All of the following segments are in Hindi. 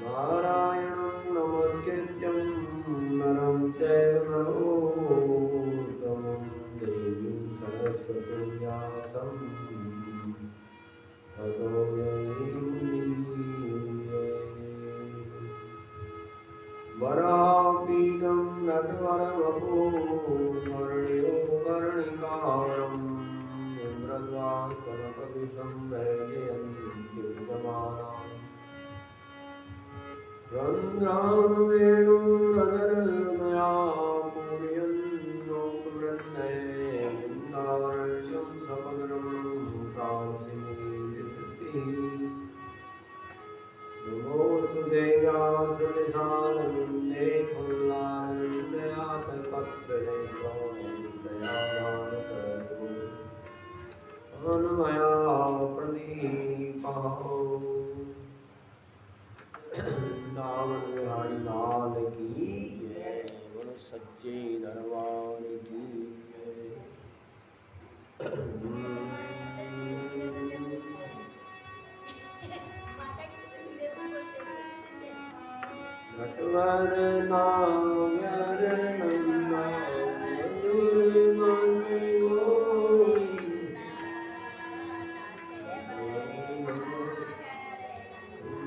नारायणं नमस्कृत्यं नरं चैव नरोत्तमं देवीं सरस्वतीं व्यासं ततो जयमुदीरये। वरापीडं नटवरवपो वर्ण्यो कर्णिकारम् इन्द्रद्वांस्तनपतिशं वैजयन्तीर्यमाणाम् रन्ध्रान् वेणुं रदरमया पूरयन् लोकवृन्दै वृन्दावनस्य सपदरमणं कांसिनीतिः नमोऽस्तु देव्यास्तनिशानन्दे फुल्लारण्ययातपत्रनेत्रो अनुमया प्रदीपः। वृंदावन बिहारी लाल की जय, बोलो सच्चे दरबार की जय। नटवर नागर नंदा मधुर मन गोई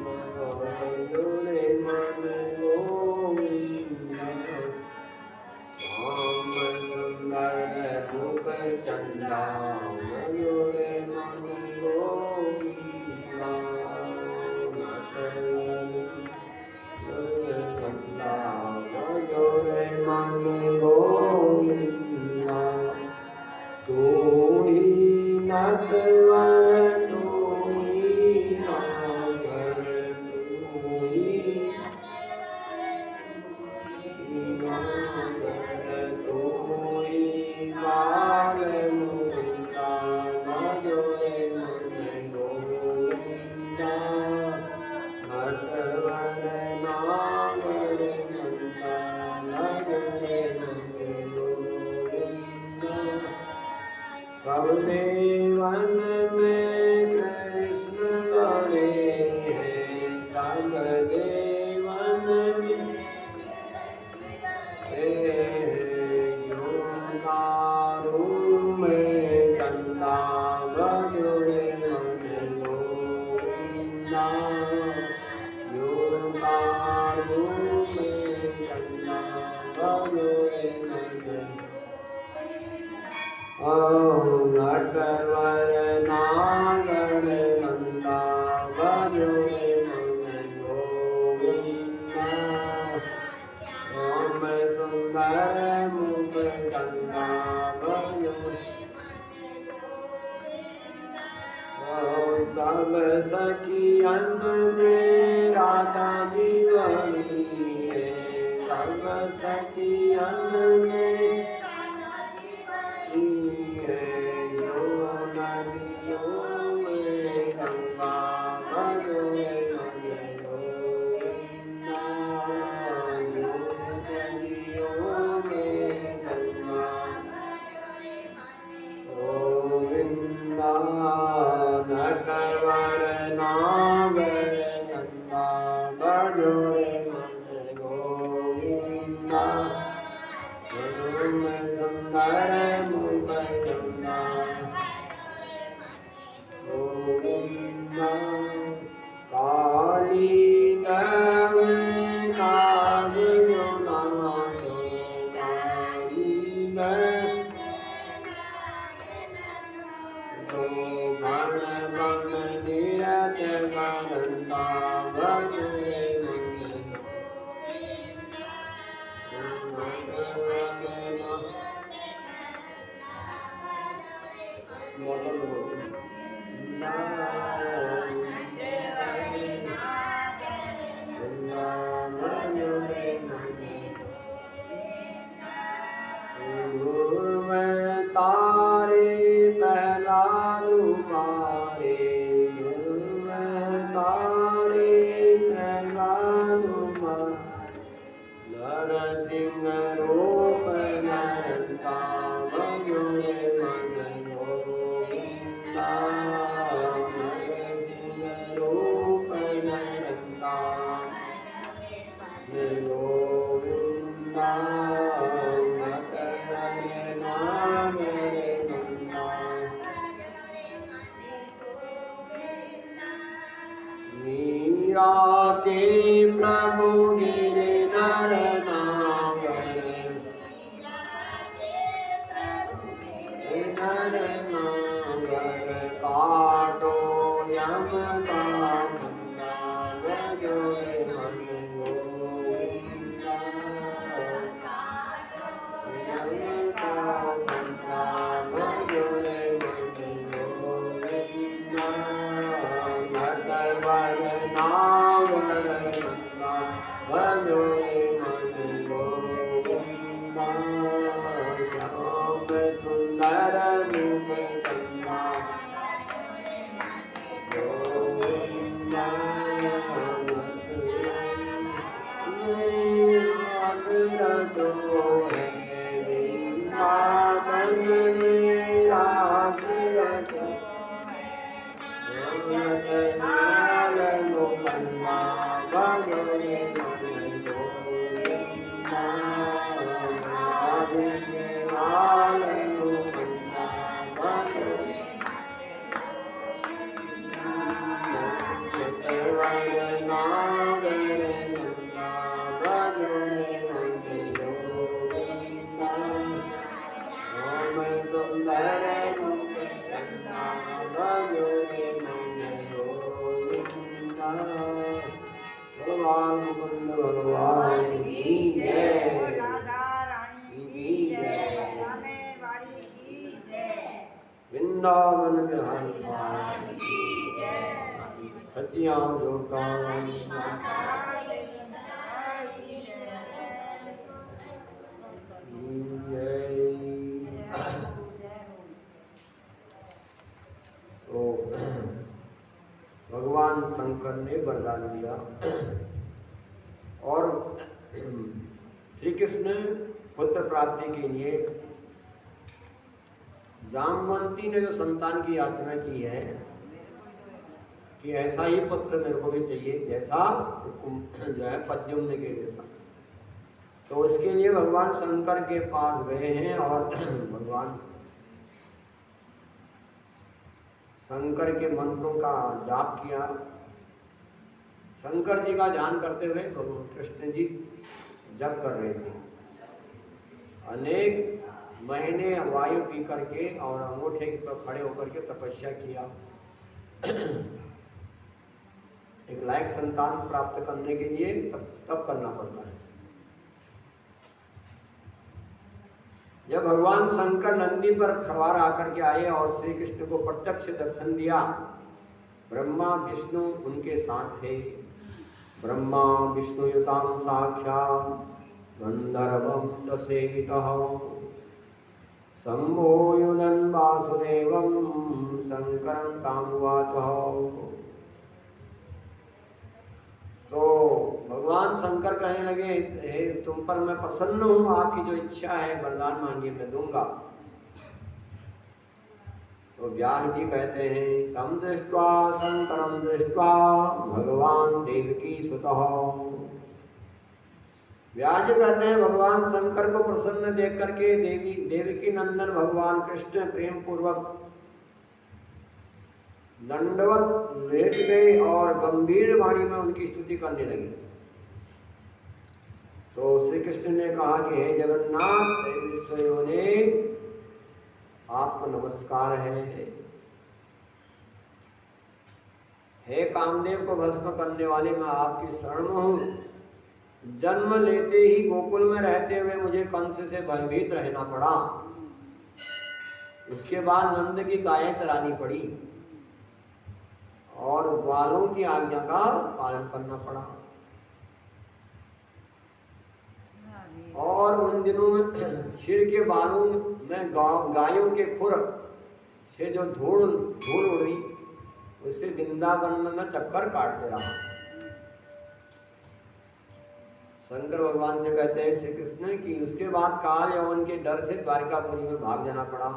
मधुरे मन गोविंदा श्याम सुंदर रूप चंदा मधुरे मन गोविंदा चंदा मधुरे मन गोविंदा तू ही नटवर तू ही नागर तू ही नागर तू ही बाल मुकुंदा मधुरे मन गोविंदा नटवर नागर नंदा मधुरे मन गोविंदा सब देवन में कृष्ण बड़े हैं सब देवन में जो दारू में चंदा मधुरे मन गोविंदा जो दारू में चंदा मधुरे मन नटवर नागर नंदा मधुरे मन गोविंदा श्याम सुंदर मुख चंदा मधुरे सब सखियन में राधा जीवनी है सब सखियन में नटवर नागर नंदा मधुरे मन गोविंदा श्याम सुंदर मुख चंदा गोविंदा काली नव नाग नाथो काली तो बण बण निरत गणता मधुरे तारे पहला दुमारे तारे पहला दुमारे नरसिंह रूप नरता मधुरे मन गोविंदा नरसिंह रूप नरता गोविंदा मत हरे नाम रे नंदा मीरा के प्रभु गिरधर नागर गिरधर नागर काटो यम का फंदा गयो मन गोविंदा यम का फंदा गयो मन गोविंदा मत हरे नाम रे नंदा गयो मन गोविंदा श्याम सुंदर मुख चंदा गोविंदा जो है वृंदावन मेरा सूरज लाल मुकन्ना भगोरे गोविंदा लाल मुकन्ना भगोरे नागर नंदा भगोरे गोविंदा राम सुंदर मुख चंदा भगोरे गोविंदा भगवान मुकुंद भगवान की जय राधा रानी की जय गाने वाली की जय वृंदावन बिहारी लाल की जय सचियां जोतावानी माता की जय तो भगवान शंकर ने वरदान दिया और श्री कृष्ण पुत्र प्राप्ति के लिए जामवंती ने जो संतान की याचना की है कि ऐसा ही पुत्र मेरे को भी चाहिए जैसा जो है प्रद्युम्न के जैसा, तो उसके लिए भगवान शंकर के पास गए हैं और भगवान शंकर के मंत्रों का जाप किया। शंकर जी का ध्यान करते हुए कृष्ण जी जप कर रहे थे। अनेक महीने वायु पी करके और अंगूठे पर खड़े होकर के तपस्या किया। एक लायक संतान प्राप्त करने के लिए तप करना पड़ता है। जब भगवान शंकर नंदी पर सवार आकर के आए और श्री कृष्ण को प्रत्यक्ष दर्शन दिया, ब्रह्मा विष्णु उनके साथ थे। ब्रह्मा विष्णु युतां साक्षात् गंधर्वं च सेवितः सम्भोयुनन् वासुदेवं शंकरं तामुवाच। तो भगवान शंकर कहने लगे, हे तुम पर मैं प्रसन्न हूँ, आपकी जो इच्छा है वरदान मांगिए मैं दूंगा। तो व्यास जी कहते हैं, तम दृष्ट्वा शंकरं दृष्ट्वा भगवान देवकी सुतः। व्यास जी कहते हैं भगवान शंकर को प्रसन्न देख करके देवकी नंदन भगवान कृष्ण प्रेम पूर्वक दंडवत लेट गए और गंभीर वाणी में उनकी स्तुति करने लगे। तो श्री कृष्ण ने कहा कि हे जगन्नाथ विश्वयोने आपको नमस्कार है। हे कामदेव को भस्म करने वाले मैं आपकी शरण हूँ। जन्म लेते ही गोकुल में रहते हुए मुझे कंस से भयभीत रहना पड़ा। उसके बाद नंद की गायें चरानी पड़ी और ग्वालों की आज्ञा का पालन करना पड़ा। और उन दिनों में सिर के बालों में गायों के खुर से जो धूल उड़ी उससे वृंदावन में मैं चक्कर काटते रहा। शंकर भगवान से कहते हैं श्री कृष्ण की उसके बाद काल यवन के डर से द्वारिकापुरी में भाग जाना पड़ा।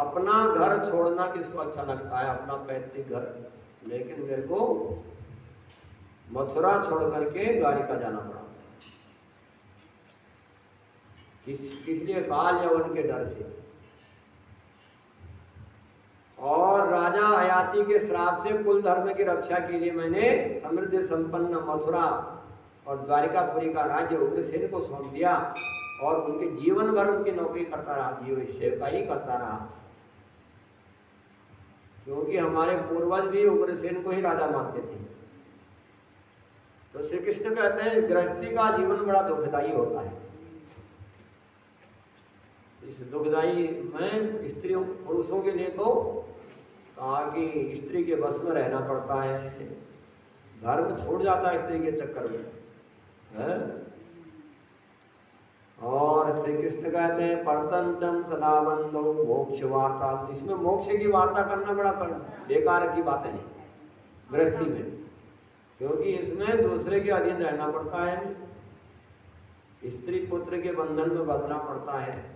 अपना घर छोड़ना किसको अच्छा लगता है, अपना पैतृक घर, लेकिन मेरे को मथुरा छोड़ करके द्वारिका जाना पड़ा। किस लिए? काल यवन के डर से। और राजा अयाति के श्राप से कुल धर्म की रक्षा के लिए मैंने समृद्ध संपन्न मथुरा और द्वारिकापुरी का राज्य उग्रसेन को सौंप दिया और उनके जीवन भर उनकी नौकरी करता रहा, जीवन सेवकाई करता रहा। क्योंकि हमारे पूर्वज भी उग्रसेन को ही राजा मानते थे। तो श्री कृष्ण कहते हैं गृहस्थी का जीवन बड़ा दुखदायी होता है। इस दुखदायी में स्त्रियों पुरुषों के लिए तो कहा कि स्त्री के बस में रहना पड़ता है, धर्म छूट जाता है स्त्री के चक्कर में है? और श्री कृष्ण कहते हैं परतंत्रम सदा बंधो मोक्ष वार्ता। इसमें मोक्ष की वार्ता करना बड़ा बेकार की बात है गृहस्थी में, क्योंकि इसमें दूसरे के अधीन रहना पड़ता है, स्त्री पुत्र के बंधन में बंधना पड़ता है।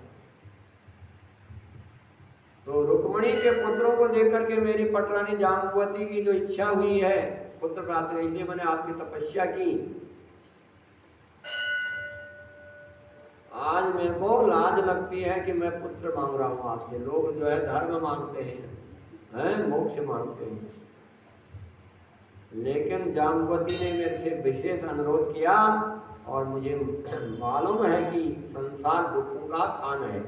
तो रुक्मिणी के पुत्रों को देख करके मेरी पटरानी जाम्बवती की जो इच्छा हुई है पुत्र प्राप्त, इसलिए मैंने आपकी तपस्या की। आज मेरे को लाज लगती है कि मैं पुत्र मांग रहा हूं आपसे। लोग जो है धर्म मांगते हैं, मोक्ष मांगते हैं, लेकिन जाम्बवती ने मेरे से विशेष अनुरोध किया और मुझे मालूम है कि संसार दुखों का खान है।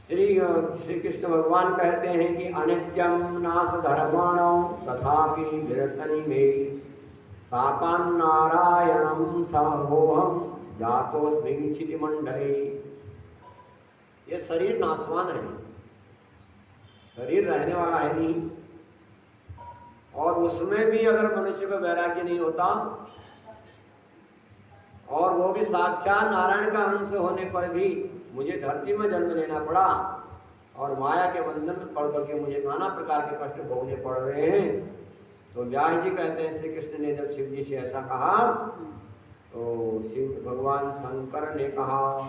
श्री कृष्ण भगवान कहते हैं कि अनित्यम नाश धर्माणं तथापि विरतनि में सापान नारायणम सहोहम जातोस्मि क्षिति मंडले। ये शरीर नाशवान है, शरीर रहने वाला है नहीं, और उसमें भी अगर मनुष्य को वैराग्य नहीं होता और वो भी साक्षात नारायण का अंश होने पर भी मुझे धरती में जन्म लेना पड़ा और माया के बंधन में पड़ करके मुझे नाना प्रकार के कष्ट भोगने पड़ रहे हैं। तो व्यास जी कहते हैं श्री कृष्ण ने जब शिव जी से ऐसा कहा तो शिव भगवान शंकर ने कहा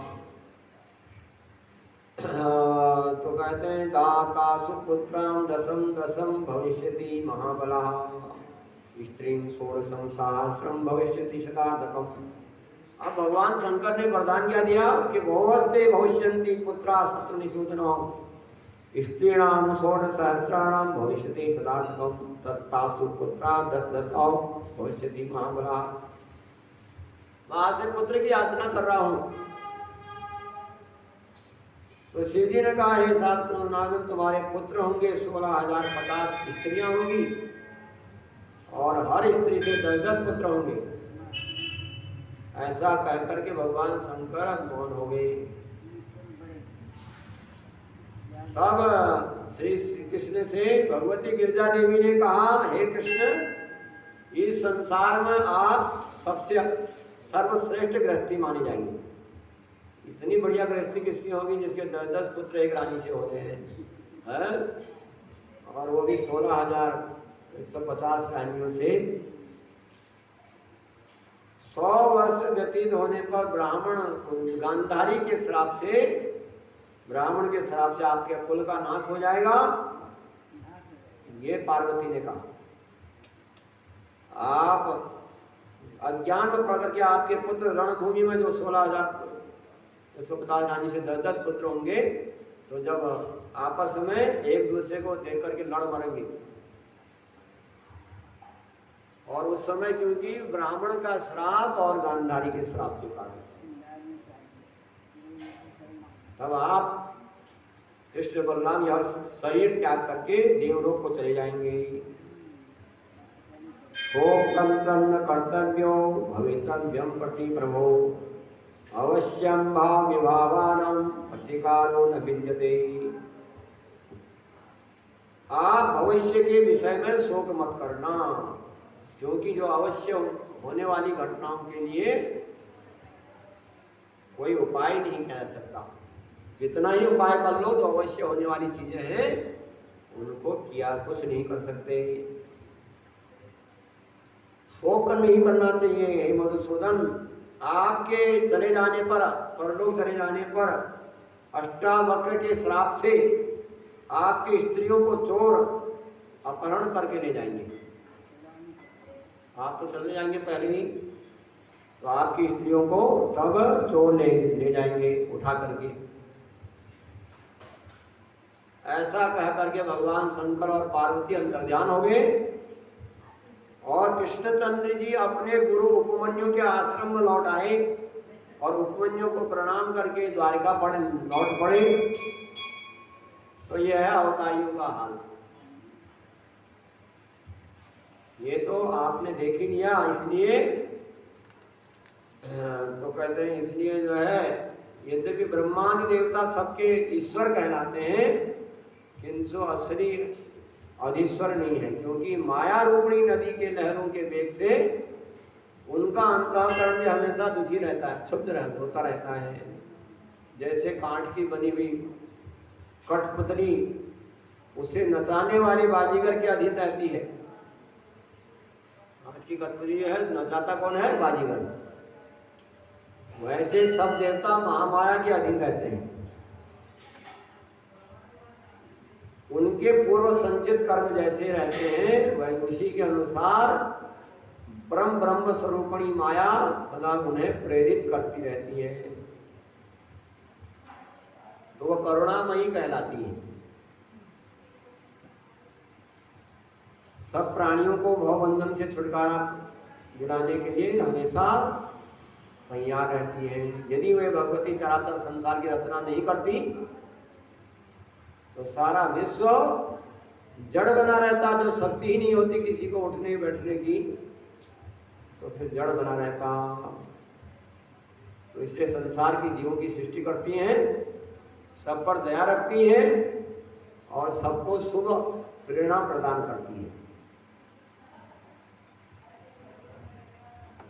तो कहते हैं दाकासु पुत्रां दशम दशम भविष्यति महाबलः स्त्रीं षोडशं सहस्रं भविष्यति शताधिकम्। अब भगवान शंकर ने वरदान क्या दिया कि बहुस्ते भविष्यन्ति पुत्रा शत्रुनिषूदनो स्त्रीणां षोडशसहस्राणां भविष्यति शताधिकम् तत्तासु पुत्रा दशदशौ भविष्यति महाबलः। वहां से पुत्र की याचना कर रहा हूं। तो शिव जी ने कहा हे शास्त्रनाथन तुम्हारे पुत्र होंगे 16,050 स्त्रियां होंगी और हर स्त्री से 10-10 पुत्र होंगे। ऐसा कह करके भगवान शंकर मौन हो गए। तब श्री कृष्ण से भगवती गिरिजा देवी ने कहा हे कृष्ण इस संसार में आप सबसे सर्वश्रेष्ठ गृहस्थी मानी जाएंगे। इतनी बढ़िया गृहस्थी किसकी होगी जिसके 10-10 पुत्र एक रानी से होते हैं और वो भी 16,150 रानियों से। 100 वर्ष व्यतीत होने पर ब्राह्मण गांधारी के श्राप से ब्राह्मण के श्राप से आपके कुल का नाश हो जाएगा, ये पार्वती ने कहा। आप अज्ञान में पड़ करके आपके पुत्र रणभूमि में जो 16,150 रानी से 10-10 पुत्र होंगे तो जब आपस में एक दूसरे को देख करके लड़ मरेंगे। और उस समय क्योंकि ब्राह्मण का श्राप और गांधारी के श्राप के कारण तब आप कृष्ण बलराम यह शरीर त्याग करके देवलोक को चले जाएंगे। शोकं कर्तव्यो भवितव्यं प्रति प्रभो अवश्यं भाव्यभावानां प्रतिकारो न विद्यते। आप भविष्य के विषय में शोक मत करना, क्योंकि जो अवश्य होने वाली घटनाओं के लिए कोई उपाय नहीं कह सकता। कितना ही उपाय कर लो तो अवश्य होने वाली चीजें हैं उनको किया कुछ नहीं कर सकते। शोक नहीं करना चाहिए। हे मधुसूदन आपके चले जाने पर परलोक चले जाने पर अष्टावक्र के श्राप से आपकी स्त्रियों को चोर अपहरण करके ले जाएंगे आप तो चले जाएंगे पहले ही, तो आपकी स्त्रियों को तब चोर ले जाएंगे उठा करके। ऐसा कह करके भगवान शंकर और पार्वती अंतर्ध्यान हो गए और कृष्णचंद्र जी अपने गुरु उपमन्यु के आश्रम में लौट आए और उपमन्यु को प्रणाम करके द्वारिका लौट पड़े। तो यह है अवतारियों का हाल। ये तो आपने देख ही लिया, इसलिए तो कहते हैं, इसलिए जो है यद्यपि ब्रह्मादि देवता सबके ईश्वर कहलाते हैं किंतु असली अधीश्वर नहीं है, क्योंकि माया रूपणी नदी के लहरों के वेग से उनका अंतःकरण भी हमेशा दुखी रहता है, क्षुब्ध होता रहता है। जैसे कांठ की बनी हुई कठपुतली उसे नचाने वाली बाजीगर के अधीन रहती है। कांठ की कठपुतली है, नचाता कौन है? बाजीगर। वैसे सब देवता महामाया के अधीन रहते हैं। उनके पूर्व संचित कर्म जैसे रहते हैं वह उसी के अनुसार ब्रह्म स्वरूपणी माया सदा उन्हें प्रेरित करती रहती है, तो वह करुणामयी कहलाती है। सब प्राणियों को भवबंधन से छुटकारा दिलाने के लिए हमेशा तैयार रहती है। यदि वे भगवती चराचर संसार की रचना नहीं करती तो सारा विश्व जड़ बना रहता। जब शक्ति ही नहीं होती किसी को उठने बैठने की तो फिर जड़ बना रहता। तो इसलिए संसार की जीवों की सृष्टि करती हैं, सब पर दया रखती हैं और सबको शुभ प्रेरणा प्रदान करती है।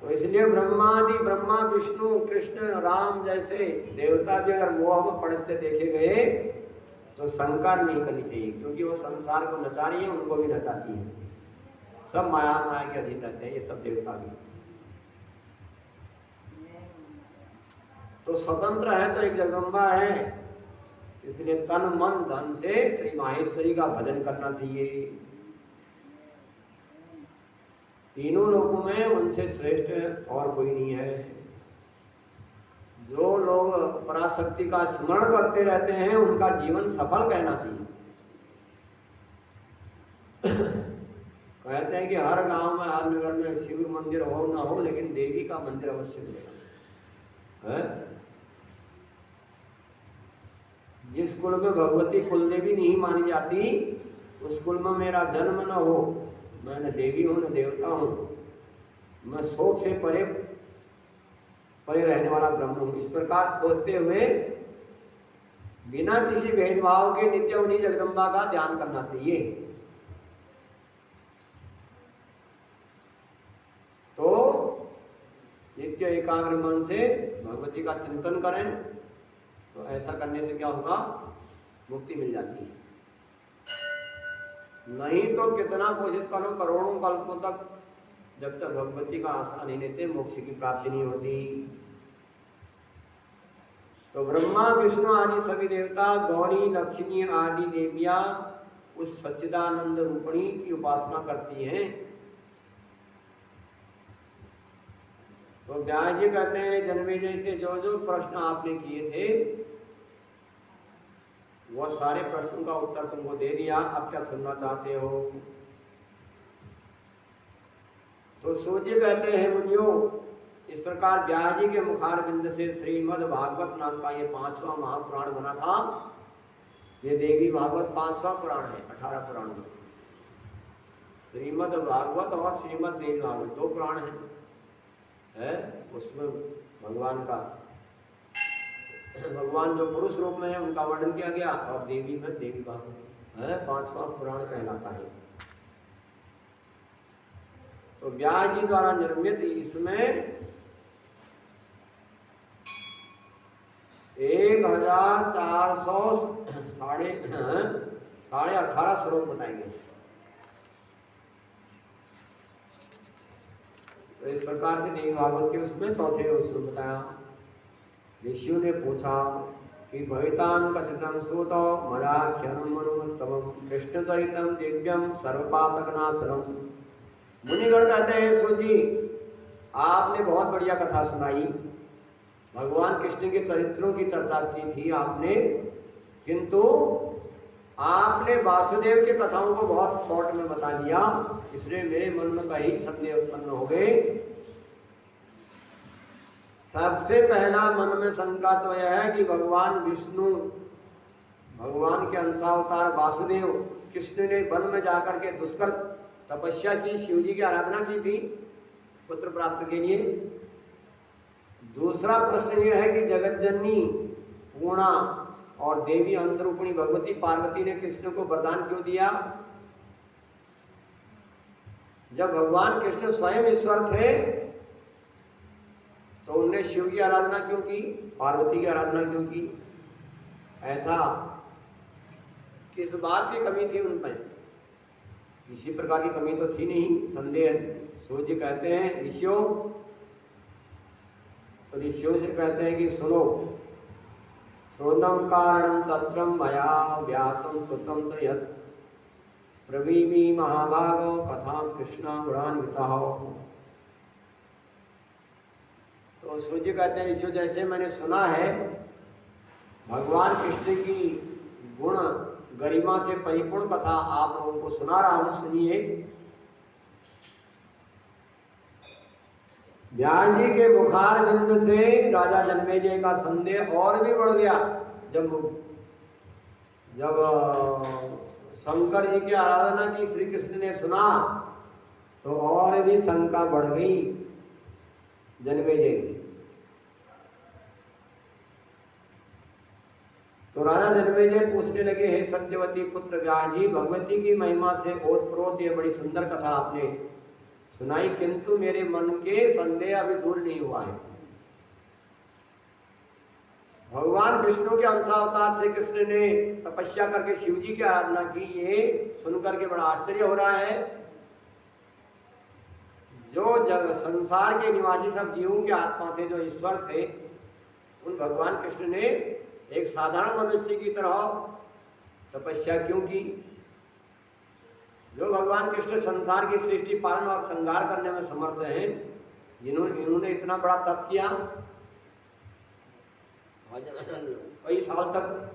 तो इसलिए ब्रह्मा विष्णु कृष्ण राम जैसे देवता भी अगर मोह में पड़ते देखे गए तो शंका नहीं करनी चाहिए, क्योंकि वो संसार को नचा रही है, उनको भी नचाती है। सब माया के अधीन रहते हैं ये सब देवता भी। तो स्वतंत्र है तो एक जगदम्बा है, इसलिए तन मन धन से श्री माहेश्वरी का भजन करना चाहिए। तीनों लोगों में उनसे श्रेष्ठ और कोई नहीं है। जो लोग पराशक्ति का स्मरण करते रहते हैं उनका जीवन सफल कहना चाहिए। कहते हैं कि हर गांव में हर नगर में शिव मंदिर हो ना हो लेकिन देवी का मंदिर अवश्य मिलेगा। जिस कुल में भगवती कुलदेवी नहीं मानी जाती उस कुल में मेरा जन्म न हो, मैं न देवी हूँ न देवता हूँ, मैं शोक से परे रहने वाला ब्रह्म हूँ। इस प्रकार सोचते हुए बिना किसी भेदभाव के नित्य उन्हीं जगदम्बा का ध्यान करना चाहिए। तो नित्य एकाग्र मन से भगवती का चिंतन करें, तो ऐसा करने से क्या होगा? मुक्ति मिल जाती है। नहीं तो कितना कोशिश करो, करोड़ों कल्पों तक जब तक भगवती का आश्रय नहीं लेते मोक्ष की प्राप्ति नहीं होती। तो ब्रह्मा विष्णु आदि सभी देवता गौरी लक्ष्मी आदि देवियां उस सच्चिदानंद रूपिणी की उपासना करती हैं। तो व्यास जी कहते हैं जन्मेजय से जो जो प्रश्न आपने किए थे वो सारे प्रश्नों का उत्तर तुमको दे दिया, अब क्या सुनना चाहते हो? तो सूर्य कहते हैं मुनियों, इस प्रकार व्यास जी के मुखारबिंद से श्रीमद् भागवत नाम का ये 5वां महापुराण बना था। ये देवी भागवत 5वां पुराण है 18 पुराण में। श्रीमद् भागवत और श्रीमद् देवी भागवत 2 पुराण है। उसमें भगवान जो पुरुष रूप में है उनका वर्णन किया गया और देवी में देवी भागवत है 5वां पुराण कहलाता है। तो व्यास जी द्वारा निर्मित इसमें 1400 साढ़े 18 श्लोक बताए गए। तो इस प्रकार से देवी भागवत के उसमें चौथे श्लोक बताया। ऋषियों ने पूछा कि भवितां कथितं सूतो मदाख्यं मनुत्तमं कृष्णचरितं दिव्यं सर्वपातकनाशनम् मुनिगण कहते हैं सूत जी आपने बहुत बढ़िया कथा सुनाई, भगवान कृष्ण के चरित्रों की चर्चा की थी आपने, किंतु आपने वासुदेव के कथाओं को बहुत शॉर्ट में बता दिया, इसलिए मेरे मन में कई संदेह उत्पन्न हो गए। सबसे पहला मन में शंका तो यह है कि भगवान विष्णु, भगवान के अंशावतार वासुदेव कृष्ण ने वन में जाकर के दुष्कर तपस्या की, शिव जी की आराधना की थी पुत्र प्राप्त के लिए। दूसरा प्रश्न यह है कि जगतजननी पूर्णा और देवी अंशरूपिणी भगवती पार्वती ने कृष्ण को वरदान क्यों दिया? जब भगवान कृष्ण स्वयं ईश्वर थे तो उनने शिव की आराधना क्यों की, पार्वती की आराधना क्यों की? ऐसा किस बात की कमी थी उन पर? किसी प्रकार की कमी तो थी नहीं, संदेह। सूर्य जी कहते हैं ऋषियों, तो ऋषियों से कहते हैं कि सुनो, श्रोतम कारणम तत्रम मया व्यासम श्रुतम च यत् प्रवीमी महाभागो कथा कृष्णा गुणान्विता। तो सूर्य कहते हैं ऋषियों जैसे मैंने सुना है भगवान कृष्ण की गुण गरिमा से परिपूर्ण कथा आप लोगों को सुना रहा हूं, सुनिए। व्यास जी के मुखार बिंद से राजा जन्मेजय का संदेह और भी बढ़ गया। जब शंकर जी की आराधना की श्री कृष्ण ने सुना तो और भी शंका बढ़ गई जन्मेजय की। तो राजा जन्मेजय पूछने लगे, हे सत्यवती पुत्र व्यास जी, भगवती की महिमा से ओतप्रोत ये बड़ी सुंदर कथा आपने सुनाई, किंतु मेरे मन के संदेह अभी दूर नहीं हुआ है। भगवान विष्णु के अंशावतार श्री कृष्ण ने तपस्या करके शिव जी की आराधना की, ये सुनकर के बड़ा आश्चर्य हो रहा है। जो संसार के निवासी सब जीवों के आत्मा थे, जो ईश्वर थे, उन भगवान कृष्ण ने एक साधारण मनुष्य की तरह तपस्या क्यों की? जो भगवान कृष्ण संसार की सृष्टि पालन और संहार करने में समर्थ हैं, इन्होंने इतना बड़ा तप किया कई साल तक,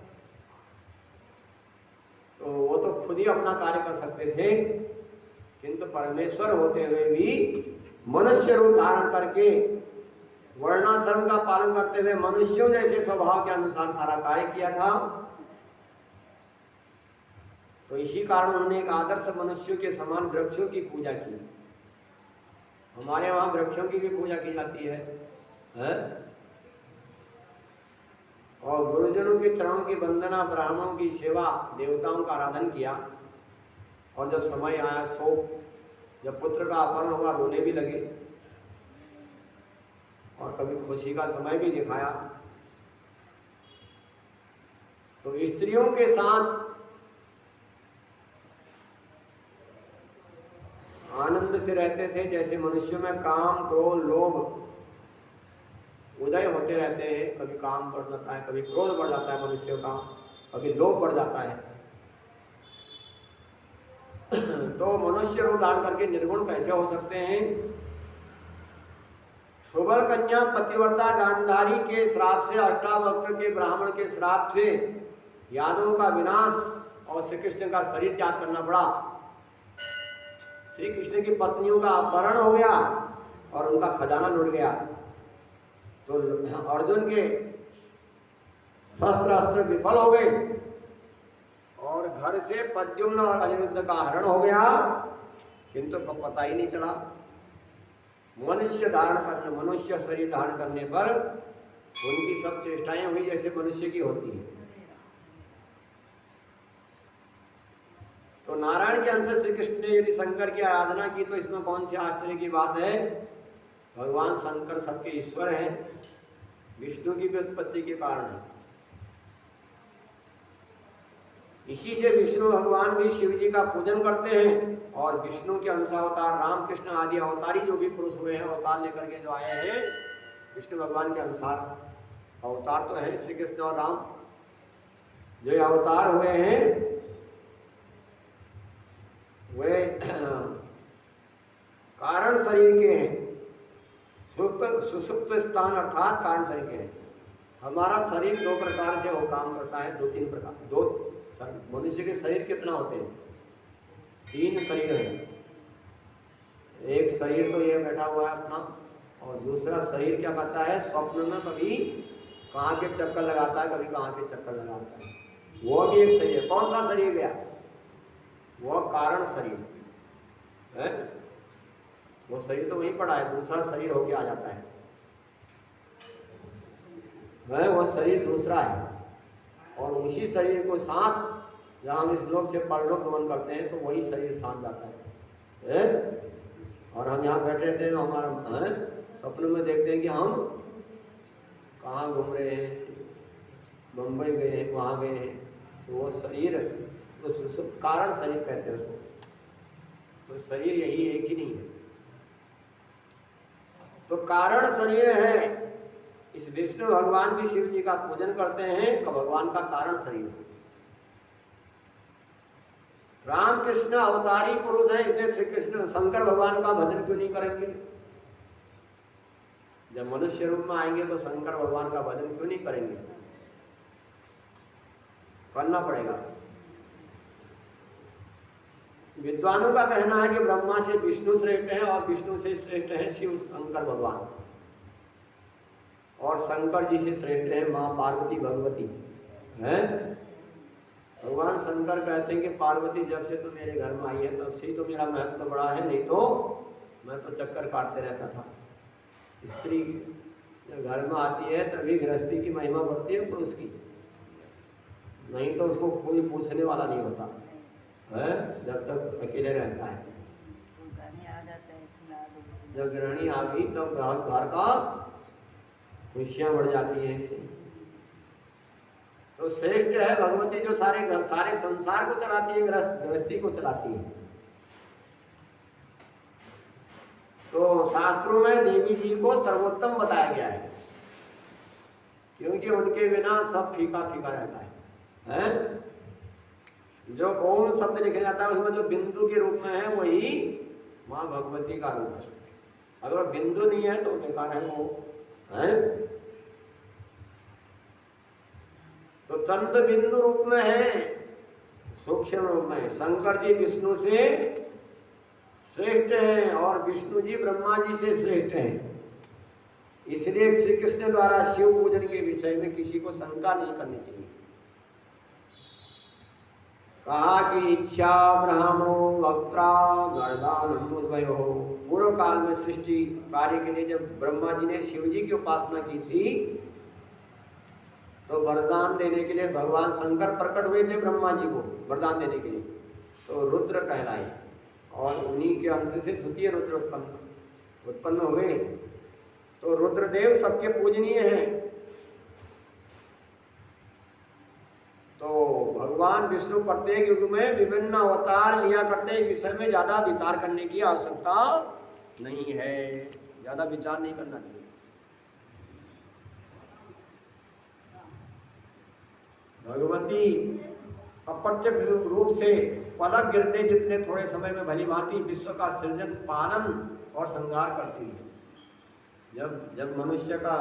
तो वो तो खुद ही अपना कार्य कर सकते थे, किंतु परमेश्वर होते हुए भी मनुष्य रूप धारण करके वर्णाश्रम का पालन करते हुए मनुष्यों जैसे स्वभाव के अनुसार सारा कार्य किया था। तो इसी कारण उन्होंने एक आदर्श मनुष्यों के समान वृक्षों की पूजा की। हमारे वहां वृक्षों की भी पूजा की जाती है? और गुरुजनों के चरणों की वंदना, ब्राह्मणों की सेवा, देवताओं का आराधन किया। और जब समय आया शोक, जब पुत्र का अपहरण हुआ, रोने भी लगे और कभी खुशी का समय भी दिखाया। तो स्त्रियों के साथ आनंद से रहते थे, जैसे मनुष्यों में काम, क्रोध, लोभ उदय होते रहते हैं। कभी काम बढ़ जाता है, कभी क्रोध बढ़ जाता है मनुष्यों का, कभी लोभ बढ़ जाता है। तो मनुष्य रूप धारण करके निर्गुण कैसे हो सकते हैं? सुबल कन्या पतिव्रता गांधारी के श्राप से, अष्टावक्र के ब्राह्मण के श्राप से यादवों का विनाश और श्री कृष्ण का शरीर त्याग करना पड़ा। श्री कृष्ण की पत्नियों का अपहरण हो गया और उनका खजाना लुट गया। तो अर्जुन के शस्त्र अस्त्र विफल हो गए और घर से प्रद्युम्न और अनिरुद्ध का हरण हो गया, किंतु पता ही नहीं चला। मनुष्य शरीर धारण करने पर उनकी सब चेष्टाएं हुई जैसे मनुष्य की होती है। तो नारायण के अंश श्री कृष्ण ने यदि शंकर की आराधना की तो इसमें कौन सी आश्चर्य की बात है? भगवान शंकर सबके ईश्वर हैं, विष्णु की भी उत्पत्ति के कारण है। इसी से विष्णु भगवान भी शिव जी का पूजन करते हैं और विष्णु के अंशावतार राम कृष्ण आदि अवतारी जो भी पुरुष हुए हैं, अवतार लेकर के जो आए हैं, विष्णु भगवान के अनुसार अवतार तो है श्री कृष्ण और राम। जो अवतार हुए हैं वे कारण शरीर के हैं। सुषुप्त स्थान अर्थात कारण शरीर के हैं। हमारा शरीर दो प्रकार से वो काम करता है, दो तीन प्रकार। दो मनुष्य के शरीर कितना होते हैं? तीन शरीर है। एक शरीर तो ये बैठा हुआ है अपना, और दूसरा शरीर क्या करता है, स्वप्न में कभी कहाँ के चक्कर लगाता है, कभी कहाँ के चक्कर लगाता है। वो भी एक शरीर है। कौन सा शरीर गया? वो कारण शरीर है। वो शरीर तो वहीं पड़ा है, दूसरा शरीर होके आ जाता है। वो शरीर दूसरा है, और उसी शरीर को साथ जहाँ हम इस लोक से परलोक गमन करते हैं तो वही शरीर साथ जाता है। और हम यहाँ बैठे रहते हैं, हमारा सपने में देखते हैं कि हम कहाँ घूम रहे हैं, मुंबई गए हैं, वहाँ गए हैं। तो वो शरीर तो सुषुप्त कारण शरीर कहते हैं उसको। तो शरीर यही एक ही नहीं है। तो कारण शरीर है। इस विष्णु भगवान भी शिव जी का पूजन करते हैं, भगवान का कारण शरीर है। रामकृष्ण अवतारी पुरुष है, इसलिए श्री कृष्ण शंकर भगवान का भजन क्यों नहीं करेंगे? जब मनुष्य रूप में आएंगे तो शंकर भगवान का भजन क्यों नहीं करेंगे? करना पड़ेगा। विद्वानों का कहना है कि ब्रह्मा से विष्णु श्रेष्ठ है और विष्णु से श्रेष्ठ है शिव शंकर भगवान, और शंकर जी से श्रेष्ठ है माँ पार्वती भगवती है। भगवान शंकर कहते हैं कि पार्वती जब से तो मेरे घर में आई है तब से ही तो मेरा महत्व तो बड़ा है, नहीं तो मैं तो चक्कर काटते रहता था। स्त्री जब घर में आती है तभी गृहस्थी की महिमा बढ़ती है पुरुष की, नहीं तो उसको कोई पूछने वाला नहीं होता है जब तक अकेले रहता है। जब गृहिणी आ गई तब घर का खुशियाँ बढ़ जाती हैं। तो श्रेष्ठ है भगवती जो सारे संसार को चलाती है, गृहस्थी को चलाती है। तो शास्त्रों में देवी जी को सर्वोत्तम बताया गया है, क्योंकि उनके बिना सब फीका फीका रहता है। जो ओम शब्द लिखा जाता है उसमें जो बिंदु के रूप में है वही माँ भगवती का रूप है। अगर बिंदु नहीं है तो बेकार है वो है। तो चंद बिंदु रूप में है, सूक्ष्म रूप में है। शंकर जी विष्णु से श्रेष्ठ हैं और विष्णु जी ब्रह्मा जी से श्रेष्ठ हैं। इसलिए श्री कृष्ण द्वारा शिव पूजन के विषय में किसी को शंका नहीं करनी चाहिए। कहा कि इच्छा ब्राह्मणो वक्त्रा गर्दानम उद्भयो। पूर्व काल में सृष्टि कार्य के लिए जब ब्रह्मा जी ने शिव जी की उपासना की थी तो वरदान देने के लिए भगवान शंकर प्रकट हुए थे ब्रह्मा जी को वरदान देने के लिए, तो रुद्र कहलाए और उन्हीं के अंश से द्वितीय रुद्र उत्पन्न हुए। तो रुद्रदेव सबके पूजनीय हैं। तो भगवान विष्णु प्रत्येक युग में विभिन्न अवतार लिया करते हैं। विषय में ज्यादा विचार करने की आवश्यकता नहीं है, ज्यादा विचार नहीं करना चाहिए। भगवती अप्रत्यक्ष रूप से पलक गिरने जितने थोड़े समय में भली भांति विश्व का सृजन पालन और संहार करती है। जब मनुष्य का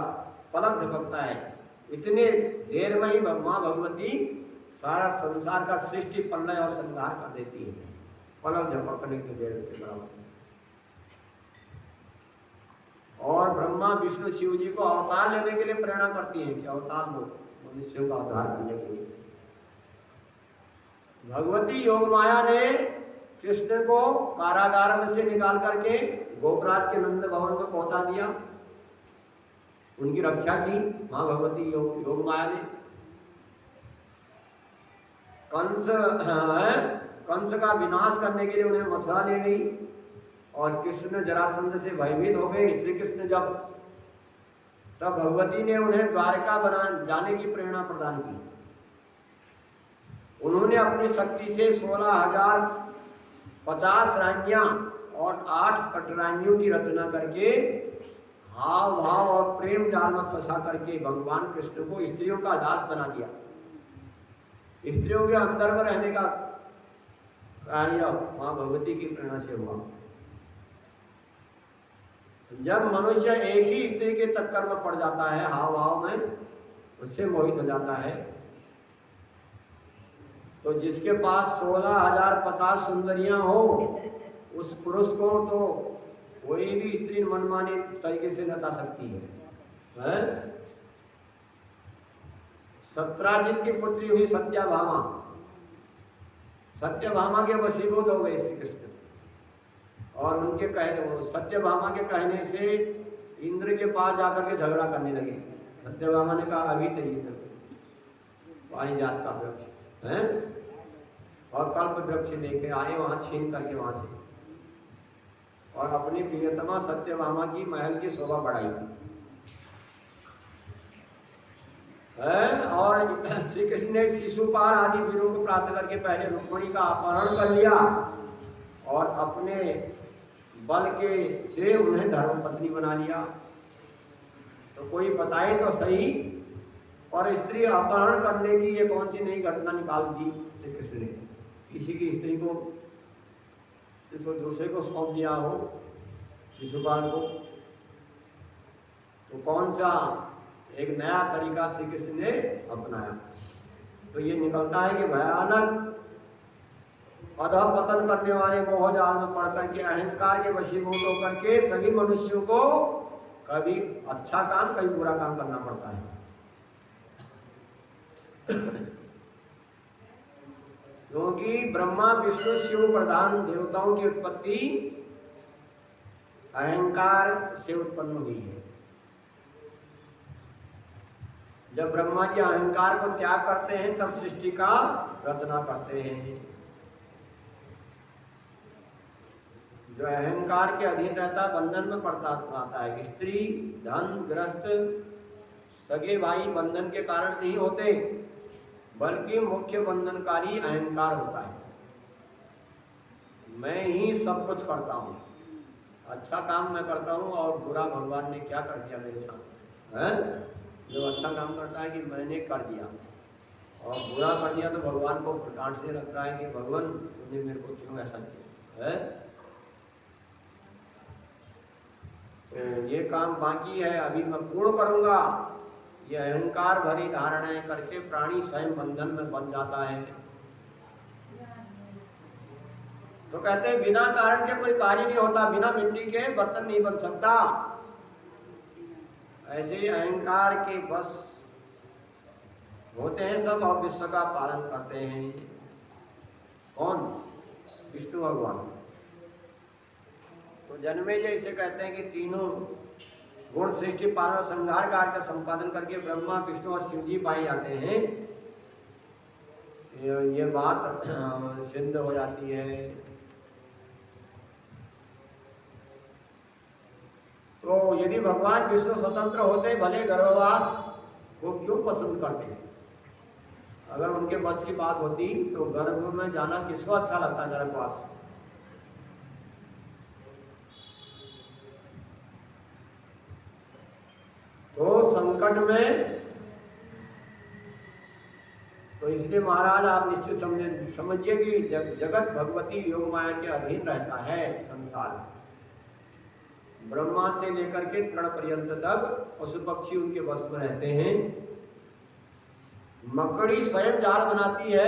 पलक झपकता है इतने देर में ही माँ भगवती सारा संसार का सृष्टि प्रलय और संहार कर देती है, पलक झपकने की देर के बराबर। और ब्रह्मा विष्णु शिव जी को अवतार लेने के लिए प्रेरणा करती है कि अवतार लो मनुष्यों का उद्धार करने के लिए। भगवती योग माया ने कृष्ण को कारागार में से निकाल करके गोपराज के नंद भवन में पहुंचा दिया, उनकी रक्षा की मां भगवती योग माया ने। कंस का विनाश करने के लिए उन्हें मथुरा ले गई और कृष्ण जरासंध से भयभीत हो गए। श्री कृष्ण तब भगवती ने उन्हें द्वारका जाने की प्रेरणा प्रदान की। उन्होंने अपनी शक्ति से 16,050 रानियां और 8 कटरानियों की रचना करके हाव भाव और प्रेम जाल में फंसा करके भगवान कृष्ण को स्त्रियों का दास बना दिया। स्त्रियों के अंदर में रहने का कार्य मां भगवती की प्रेरणा से हुआ। जब मनुष्य एक ही स्त्री के चक्कर में पड़ जाता है, हाव भाव में उससे मोहित हो जाता है, तो जिसके पास 16,050 सुंदरियां हो उस पुरुष को तो कोई भी स्त्री मनमानी तरीके से नचा सकती है? सत्राजित की पुत्री हुई सत्यभामा, सत्यभामा के वशीभूत हो गए श्री कृष्ण, और उनके कहने, सत्यभामा के कहने से इंद्र के पास जाकर के झगड़ा करने लगे। सत्यभामा ने कहा अभी चाहिए पारिजात का वृक्ष है, और कल्प वृक्ष लेके आए वहां छीन करके वहां से, और अपनी प्रियतमा सत्यभामा की महल की शोभा बढ़ाई है। और श्री कृष्ण ने शिशुपाल आदि वीरों को प्राप्त करके पहले रुक्मिणी का अपहरण कर लिया और अपने बल के से उन्हें धर्मपत्नी बना लिया। तो कोई बताए तो सही, और स्त्री अपहरण करने की ये कौन सी नई घटना निकाल दी श्री कृष्ण ने? किसी की स्त्री को किसी दूसरे को सौंप दिया हो, शिशुपाल को, तो कौन सा एक नया तरीका श्री कृष्ण ने अपनाया? तो ये निकलता है कि भयानक अधःपतन करने वाले मोह जाल में पड़ करके अहंकार के वशीभूत होकर के सभी मनुष्यों को कभी अच्छा काम कभी बुरा काम करना पड़ता है। क्योंकि ब्रह्मा विष्णु शिव प्रधान देवताओं की उत्पत्ति अहंकार से उत्पन्न हुई है। जब ब्रह्मा जी अहंकार को त्याग करते हैं तब सृष्टि का रचना करते हैं। जो अहंकार के अधीन रहता बंधन में पड़ता आता है। स्त्री, धन, ग्रस्त, सगे भाई बंधन के कारण नहीं होते, बल्कि मुख्य बंधनकारी अहंकार होता है। मैं ही सब कुछ करता हूँ, अच्छा काम मैं करता हूँ और बुरा भगवान ने क्या कर दिया मेरे साथ है? जो अच्छा काम करता है कि मैंने कर दिया, और बुरा कर दिया तो भगवान को डांटने लगता है कि भगवान तुमने मेरे को क्यों ऐसा किया है? तो ये काम बाकी है, अभी मैं पूर्ण करूंगा। ये अहंकार भरी धारणाएं करके प्राणी स्वयं बंधन में बन जाता है। तो कहते हैं बिना कारण के कोई कार्य नहीं होता, बिना मिट्टी के बर्तन नहीं बन सकता। ऐसे ही अहंकार के बस होते हैं सब और विश्व का पालन करते हैं। कौन? विष्णु भगवान। तो जन्मे जैसे कहते हैं कि तीनों गुण सृष्टि पालन संहार कार्य का संपादन करके ब्रह्मा विष्णु और शिव जी पाए जाते हैं। ये बात सिद्ध हो जाती है। तो यदि भगवान विष्णु स्वतंत्र होते भले गर्भवास को क्यों पसंद करते? अगर उनके बस की बात होती तो गर्भ में जाना किसको अच्छा लगता? गर्भवास। तो संकट में तो इसलिए महाराज आप निश्चित समझिए कि जगत भगवती योग माया के अधीन रहता है। संसार ब्रह्मा से लेकर के तृण पर्यंत तक पशु पक्षी उनके वश में रहते हैं। मकड़ी स्वयं जाल बनाती है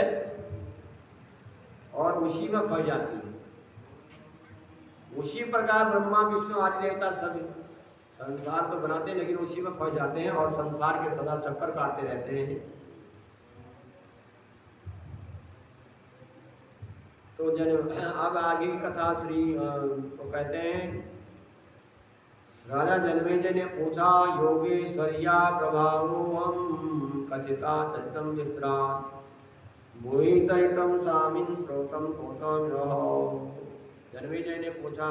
और उसी में फंस जाती है। उसी प्रकार ब्रह्मा विष्णु आदि देवता सब संसार तो बनाते हैं लेकिन उसी में फंस जाते हैं और संसार के सदा चक्कर काटते रहते हैं। तो अब आगे की कथा श्री तो कहते हैं राजा जनमेजय ने पूछा योगेश्वर्या प्रभावोहम कथिता चरितम विस्त्रात भूयि चरितम स्वामिन श्रोतम कोतम रहो। जनमेजय ने पूछा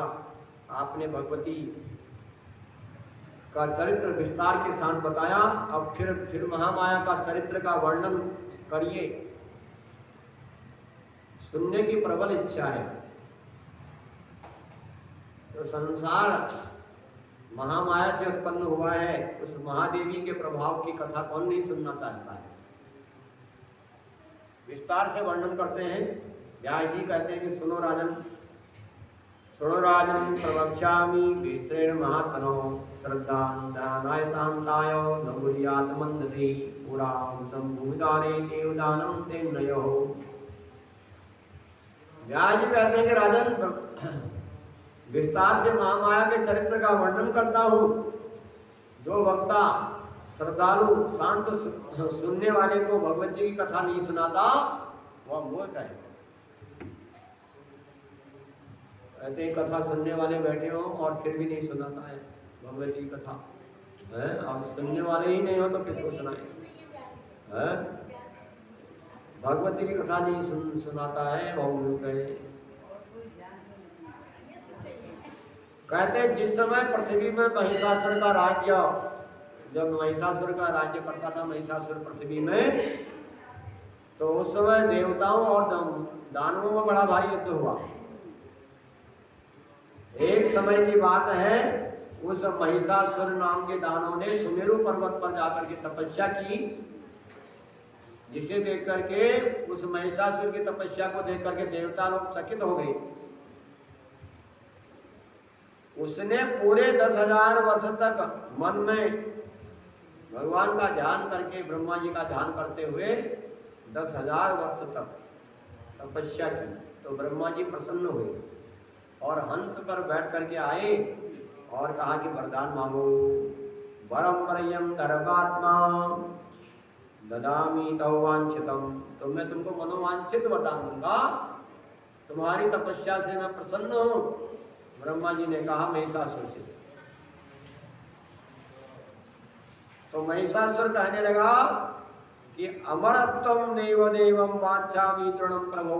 आपने भगवती का चरित्र विस्तार के साथ बताया, अब फिर महामाया का चरित्र का वर्णन करिए। सुनने की प्रबल इच्छा है। तो संसार महामाया से उत्पन्न हुआ है, उस महादेवी के प्रभाव की कथा कौन नहीं सुनना चाहता है। विस्तार से वर्णन करते हैं। व्यास जी कहते हैं कि सुनो राजन, शृणु राजन् प्रवक्ष्यामि विस्तरेण महात्मनो श्रद्धानुदानाय शान्ताय न कुर्यात् मन्दते पुरावृतं भूमिकारे देवदानं सेनयो। व्यास जी कहते हैं कि राजन विस्तार से महामाया के चरित्र का वर्णन करता हूँ। जो वक्ता श्रद्धालु शांत सुनने वाले को भगवत जी की कथा नहीं सुनाता वह मूर्ख है। कहते कथा सुनने वाले बैठे हो और फिर भी नहीं सुनाता है भगवत जी कथा है। अब सुनने वाले ही नहीं हो तो किसको सुनाए है? भगवत जी की कथा नहीं सुनाता है वह मूर्ख है। कहते जिस समय पृथ्वी में महिषासुर का राज्य, जब महिषासुर का राज्य करता था महिषासुर पृथ्वी में, तो उस समय देवताओं और दानवों में बड़ा भारी युद्ध हुआ। एक समय की बात है, उस महिषासुर नाम के दानव ने सुमेरु पर्वत पर जाकर के तपस्या की, जिसे देख करके उस महिषासुर की तपस्या को देख करके देवता लोग चकित हो गए। उसने पूरे 10,000 वर्ष तक मन में भगवान का ध्यान करके, ब्रह्मा जी का ध्यान करते हुए 10,000 वर्ष तक तपस्या की। तो ब्रह्मा जी प्रसन्न हुए और हंस पर बैठ करके आए और कहा कि वरदान मांगो। वरम वरयम धर्मात्मा ददामी तव वांछितम, तो मैं तुमको मनोवांछित वरदान दूंगा, तुम्हारी तपस्या से मैं प्रसन्न हूँ। ब्रह्मा जी ने कहा महिषासुर से। तो महिषासुर कहने लगा कि अमरत्वम देव देवम वाञ्छामि तृणं प्रभो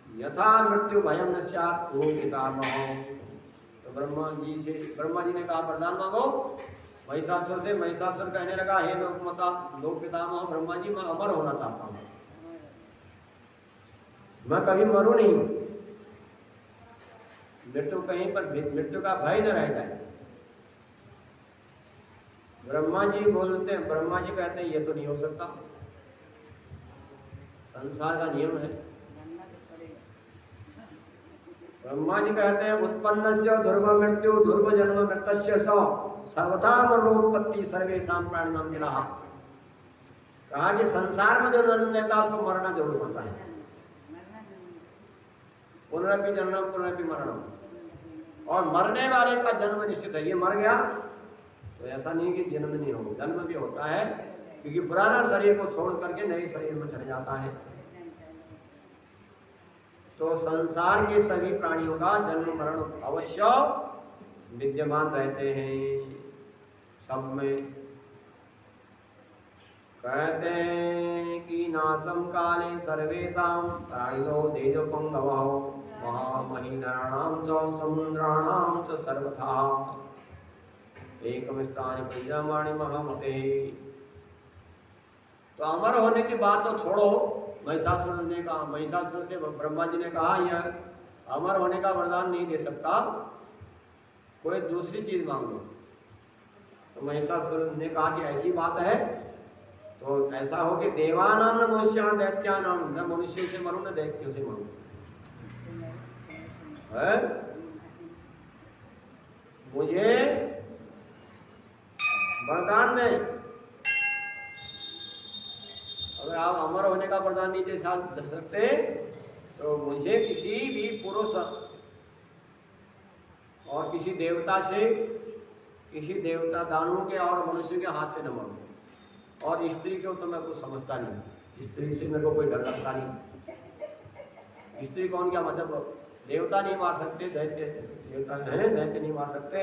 यथा मृत्यु भयम न स्यात् वो पितामह। तो ब्रह्मा जी ने कहा वरदान मांगो महिषासुर से। महिषासुर कहने लगा हे लोक पितामह ब्रह्मा जी, मैं अमर होना चाहता हूँ, मैं कभी मरूं नहीं, मृत्यु कहीं पर मृत्यु का भय न रह जाए। ब्रह्मा जी बोलते हैं, ब्रह्मा जी कहते हैं ये तो नहीं हो सकता, संसार का नियम है। ब्रह्मा जी कहते हैं उत्पन्नस्य ध्रुव मृत्यु ध्रुव जन्म मृतस्य सर्वथा मरणोत्पत्ति सर्वेषां प्राणिनां मिलः। कहा कि संसार में जो जन्म लेता है उसको मरना जरूर होता है। पुनरपि जन्म पुनरपि मरणम, और मरने वाले का जन्म निश्चित है। ये मर गया तो ऐसा नहीं कि जन्म नहीं हो, जन्म भी होता है, क्योंकि पुराना शरीर को छोड़ करके नए शरीर में चले जाता है। तो संसार के सभी प्राणियों का जन्म मरण अवश्य विद्यमान रहते हैं सब में। कहते हैं कि नासम काले सर्वेषां प्राणिनो तेजोपंगवः महामहिनराणां च समुद्राणां च सर्वथा एकम स्थान प्रजामाणि महामते। तो अमर होने की बात तो छोड़ो, महिषासुर ने कहा, महिषासुर से ब्रह्मा जी ने कहा यह अमर होने का वरदान नहीं दे सकता, कोई दूसरी चीज मांग लो। तो महिषासुर ने कहा कि ऐसी बात है तो ऐसा हो कि देवानां न मनुष्याणां दैत्यानां, न मनुष्यों से मरो न दैत्यों से मरो है। मुझे वरदान दे, अगर आप अमर होने का वरदान नहीं दे सकते तो मुझे किसी भी पुरुष और किसी देवता से, किसी देवता दानवों के और मनुष्य के हाथ से न मरो। और स्त्री को तो मैं कुछ समझता नहीं, स्त्री से मेरे को कोई डर लगता नहीं। स्त्री कौन, क्या मतलब देवता नहीं मार सकते, दैत्य देवता हैं, दैत्य नहीं मार सकते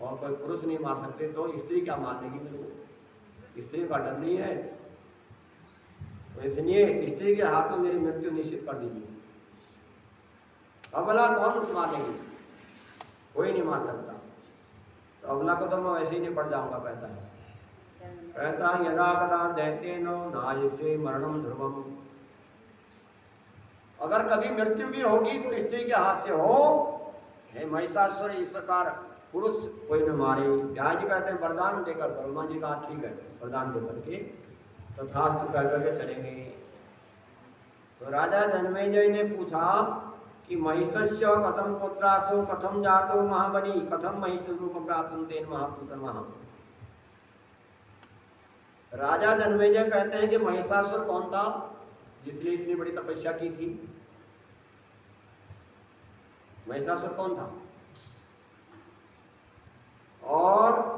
और कोई पुरुष नहीं मार सकते, तो स्त्री क्या मार देगी मेरे को? स्त्री का डर नहीं है, तो इसलिए स्त्री के हाथ में मेरी मृत्यु निश्चित कर दीजिए। अबला कौन मारेगी? कोई नहीं मार सकता। तो अबला को तो मैं वैसे ही नहीं पड़ जाऊंगा। कहता यदा कदा दैत्येनो नायसे मरणम ध्रुवम, अगर कभी मृत्यु भी होगी तो स्त्री के हाथ से हो। हे महिषासुर, इस प्रकार पुरुष कोई न मारे। व्यास जी कहते हैं वरदान देकर, ब्रह्मा जी कहा ठीक है वरदान देकर के तथास्तु कह करके चलेंगे। तो राजा जन्मेजय ने पूछा कि महिषस्य कथम पुत्रासो कथम जातो महाबली कथम महिष रूपम प्राप्तम तेन महापुत्र महा। राजा जन्मेजय कहते हैं कि महिषासुर कौन था जिसने इतनी बड़ी तपस्या की थी? महिषासुर कौन था? और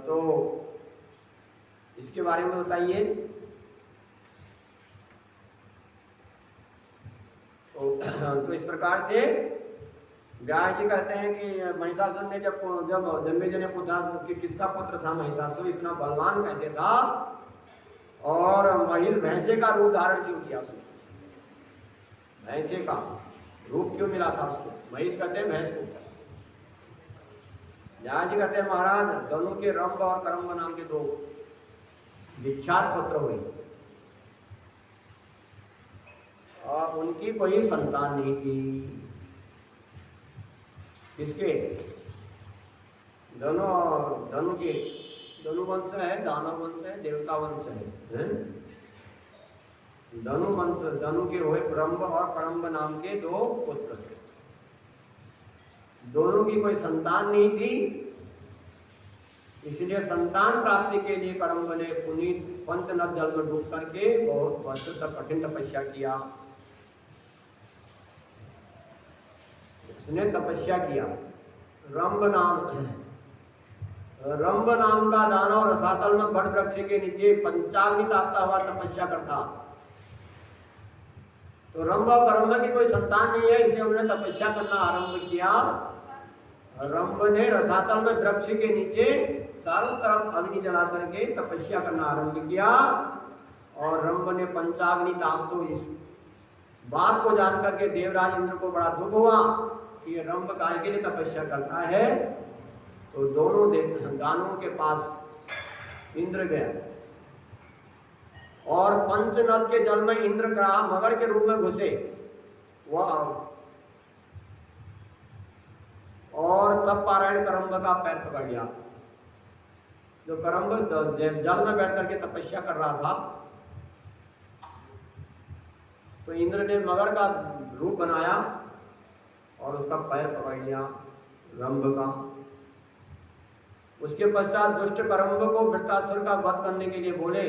तो इसके बारे में बताइए। तो इस प्रकार से व्यास जी कहते हैं कि महिषासुर ने जब जन्मेजय ने पूछा कि किसका पुत्र था महिषासुर, इतना बलवान कैसे था और महिष भैंसे का रूप धारण क्यों किया उसने? भैंसे का रूप क्यों मिला था उसको? महिष कहते हैं भैंस को। व्यास जी कहते हैं महाराज दोनों के रंभ और करम्ब नाम के दो विख्यात पुत्र हुए और उनकी कोई संतान नहीं थी। किसके? दोनों के दोनों वंश है, दानव वंश है, देवता वंश है? धनु वंश, धनु के हुए ब्रह्म और करम्ब नाम के दो पुत्र थे। दोनों की कोई संतान नहीं थी, इसलिए संतान प्राप्ति के लिए करम्ब ने पुनीत पंचनद जल में डूब करके बहुत वर्षों तक कठिन तपस्या किया। उसने तपस्या किया। रंभ नाम का दानव रसातल में बड़ वृक्ष के नीचे पंचाग्नि तापता हुआ तपस्या करता। तो रंभ और करम्ब की कोई संतान नहीं है, इसलिए उन्होंने तपस्या करना आरंभ किया। रंभ ने रसातल में वृक्ष के नीचे चारों तरफ अग्नि जला करके तपस्या करना आरंभ किया और रंभ ने पंचाग्नि ताप। तो इस बात को जान करके देवराज इंद्र को बड़ा दुख हुआ कि रंभ काय के लिए तपस्या करता है। तो दोनों दानवों के पास इंद्र गया और पंचनद के जल में इंद्र का मगर के रूप में घुसे वह, और तब पारायण करम्ब का पैर पकड़ लिया। जो करम्ब जल में बैठ करके तपस्या कर रहा था, तो इंद्र ने मगर का रूप बनाया और उसका पैर पकड़ लिया रंभ का। उसके पश्चात दुष्ट करम्ब को वृत्तासुर का वध करने के लिए बोले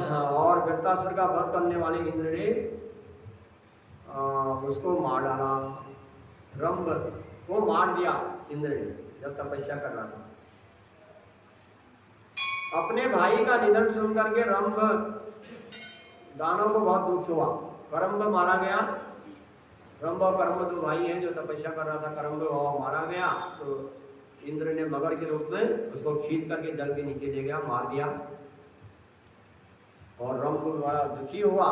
और वृत्तासुर का वध करने वाले इंद्र ने उसको मार डाला। रंभ को मार दिया इंद्र ने जब तपस्या कर रहा था। अपने भाई का निधन सुन करके रंभ दानव को बहुत दुख हुआ। करम्ब मारा गया। रंभ और करम्ब दो भाई हैं जो तपस्या कर रहा था। करम्ब मारा गया तो इंद्र ने मगर के रूप में उसको खींच करके जल के नीचे ले गया, मार दिया। और रंभ बड़ा दुखी हुआ,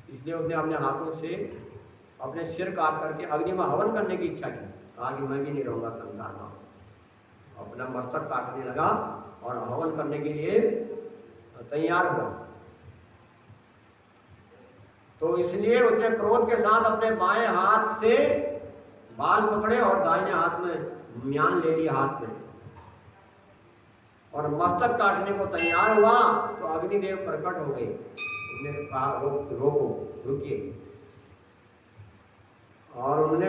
इसलिए उसने अपने हाथों से अपने सिर काट करके अग्नि में हवन करने की इच्छा की। कहा कि मैं भी नहीं रहूंगा संसार में। अपना मस्तक काटने लगा और हवन करने के लिए तैयार हुआ। तो इसलिए उसने क्रोध के साथ अपने बाएं हाथ से बाल पकड़े और दाहिने हाथ में म्यान ले लिया हाथ में और मस्तक काटने को तैयार हुआ। तो अग्निदेव प्रकट हो गए। उसने कहा रोको, रुकिए। और उन्होंने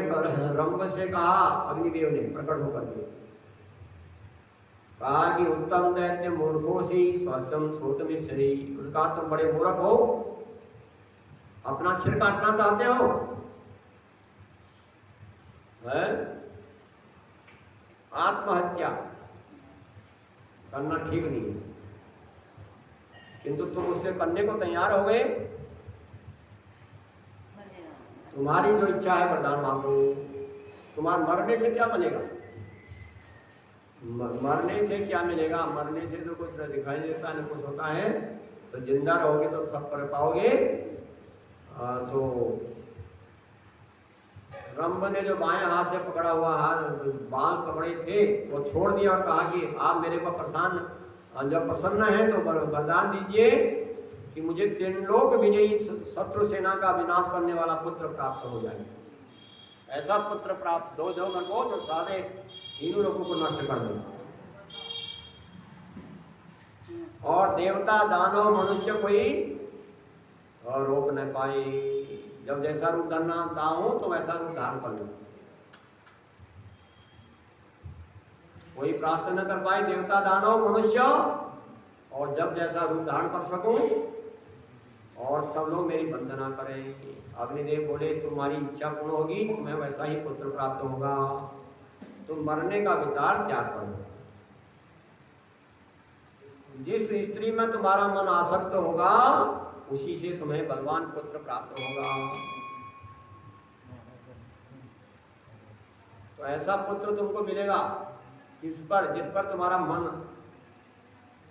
रंभ से कहा, अग्निदेव ने प्रकट होकर के कहा कि उत्तम दैत्य मूर्खोसी स्वसम सोतमिश्री। उनका तुम बड़े मूर्ख हो, अपना सिर काटना चाहते हो, है? आत्महत्या करना ठीक नहीं है, किंतु तुम उससे करने को तैयार हो गए। तुम्हारी जो इच्छा है वरदान मांगो। तुम्हारे मरने से क्या बनेगा? मरने से क्या मिलेगा? मरने से तो कुछ दिखाई नहीं देता, न कुछ होता है। तो जिंदा रहोगे तो सब कर पाओगे। तो रंभ ने जो बाएं हाथ से पकड़ा हुआ हाथ बाल पकड़े थे वो छोड़ दिया और कहा कि आप मेरे को जब प्रसन्न है तो वरदान दीजिए कि मुझे त्रिलोक विजयी शत्रु सेना का विनाश करने वाला पुत्र प्राप्त हो जाए। ऐसा पुत्र प्राप्त दो जो मेरे को जो सारे तीनों लोगों को नष्ट कर दे। और देवता दानव मनुष्य कोई और रोक न पाए। जब जैसा रूप धरना चाहूं तो वैसा रूप धारण कर लूं। कोई प्राप्त न कर पाए, देवता दानव मनुष्य, और जब जैसा रूप धारण कर सकूं और सब लोग मेरी वंदना करें। अग्निदेव बोले तुम्हारी इच्छा पूर्ण होगी, तुम्हें वैसा ही पुत्र प्राप्त होगा, तुम मरने का विचार त्याग करो। जिस स्त्री में तुम्हारा मन आसक्त होगा उसी से तुम्हें बलवान पुत्र प्राप्त होगा। तो ऐसा पुत्र तुमको मिलेगा जिस पर तुम्हारा मन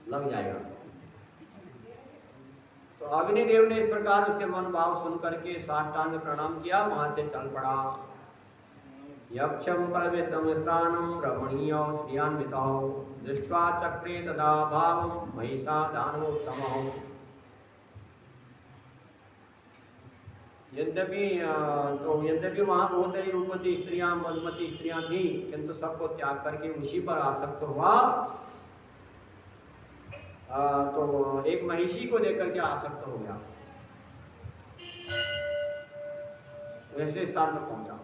लग जाएगा। तो अग्निदेव ने इस प्रकार उसके मन भाव सुन करके साष्टांग प्रणाम किया, वहां से चल पड़ा। यक्षम परमितम स्थानम रमणीय श्रियान्वितौ दृष्ट्वा चक्रे तदा भावं महिषा दानवोत्तमौ। यद्यपि वहां बहुत ही रूपवती स्त्रियां, मधुमती स्त्रियां थी, किंतु सबको त्याग करके उसी पर आसक्त हुआ। तो एक महिषी को देख करके आसक्त हो गया, वैसे स्थान पर पहुंचा।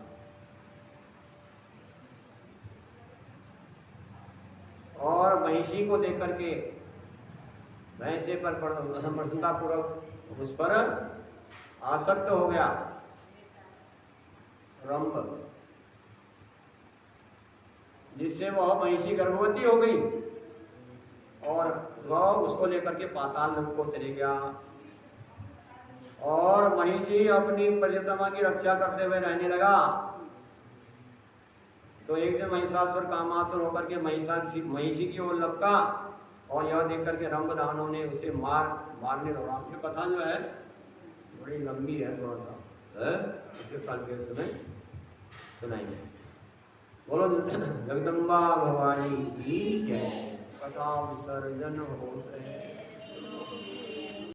और महिषी को देख करके वैसे पर प्रसन्नता पूर्वक उस पर आसक्त हो गया रंभ, जिससे वह महिषी गर्भवती हो गई और वह उसको लेकर के पाताल लोक को चले गया। और महिषी अपनी प्रियतमा की रक्षा करते हुए रहने लगा। तो एक दिन महिषासुर कामातुर होकर के महिषी की ओर लपका, और यह देख करके रंभ दानव ने उसे मारने दौड़ा। ये कथा जो है बड़ी लंबी है, थोड़ा सा इसे कल के समय सुनाएंगे। बोलो जगदम्बा भवानी की जय। कथा विसर्जन होते हैं।